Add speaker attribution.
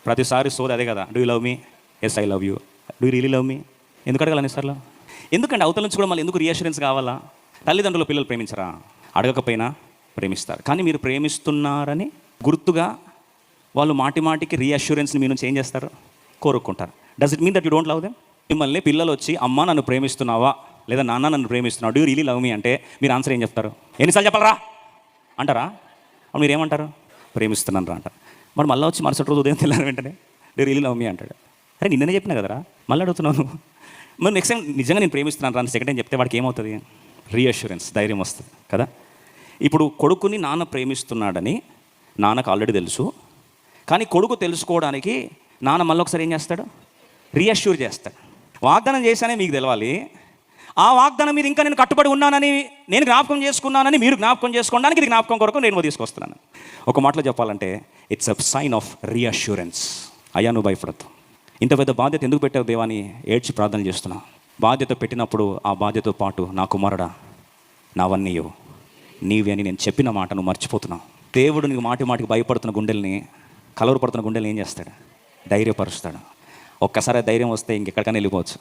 Speaker 1: ప్రతిసారి సోది అదే కదా, do you love me, yes I love you, do you really love me. ఎందుకు అడగాలని సార్లు? ఎందుకంటే అవతల నుంచి కూడా మళ్ళీ ఎందుకు రీఅష్యూరెన్స్ కావాలా? తల్లిదండ్రులు పిల్లలు ప్రేమించరా? అడగకపోయినా ప్రేమిస్తారు. కానీ మీరు ప్రేమిస్తున్నారని గుర్తుగా వాళ్ళు మాటి మాటికి రీఅష్యూరెన్స్ని మీ నుంచి ఏం చేస్తారు? కోరుకుంటారు. Does it mean that you don't love them? మిమ్మల్ని పిల్లలు వచ్చి అమ్మ నన్ను ప్రేమిస్తున్నావా, లేదా నాన్న నన్ను ప్రేమిస్తున్నావు, do you really love me అంటే మీరు ఆన్సర్ ఏం చెప్తారు? ఎన్నిసార్లు చెప్పాలరా అంటారా? అప్పుడు మీరు ఏమంటారు? ప్రేమిస్తున్నాను రా అంటారు. మరి మళ్ళీ వచ్చి మరుసటి రోజు ఉదయం తెల్లారి వెంటనే డూ యూ రియలీ లవ్ మీ అంటాడు. అరే నిన్ననే చెప్పినా కదరా, మళ్ళీ అడుగుతున్నాను. మరి నెక్స్ట్ టైం నిజంగా నేను ప్రేమిస్తున్నాను రా అని సెకండ్ టైం చెప్తే వాడికి ఏమవుతుంది? రీఅష్యూరెన్స్, ధైర్యం వస్తుంది కదా. ఇప్పుడు కొడుకుని నాన్న ప్రేమిస్తున్నాడని నాన్నకు ఆల్రెడీ తెలుసు. కానీ కొడుకు తెలుసుకోవడానికి నాన్న మళ్ళీ ఒకసారి ఏం చేస్తాడు? రీఅష్యూర్ చేస్తాడు. వాగ్దానం చేశానే మీకు తెలవాలి. ఆ వాగ్దానం మీద ఇంకా నేను కట్టుబడి ఉన్నానని, నేను జ్ఞాపకం చేసుకున్నానని మీరు జ్ఞాపకం చేసుకోవడానికి ఇది జ్ఞాపకం కొరకు నేను తీసుకొస్తున్నాను. ఒక మాటలో చెప్పాలంటే it's a sign of reassurance. అయ్యా నువ్వు భయపడద్దు, ఇంత పెద్ద బాధ్యత ఎందుకు పెట్టావు దేవాని ఏడ్చి ప్రార్థన చేస్తున్నా. బాధ్యత పెట్టినప్పుడు ఆ బాధ్యతతో పాటు నా కుమారుడా నావన్నీ నీవి అని నేను చెప్పిన మాట నువ్వు మర్చిపోతున్నావు. దేవుడు నీకు మాటి మాటికి భయపడుతున్న గుండెల్ని, కలవరపడుతున్న గుండెల్ని ఏం చేస్తాడు? ధైర్యపరుస్తాడు. ఒక్కసారి ధైర్యం వస్తే ఇంకెక్కడికైనా వెళ్ళిపోవచ్చు.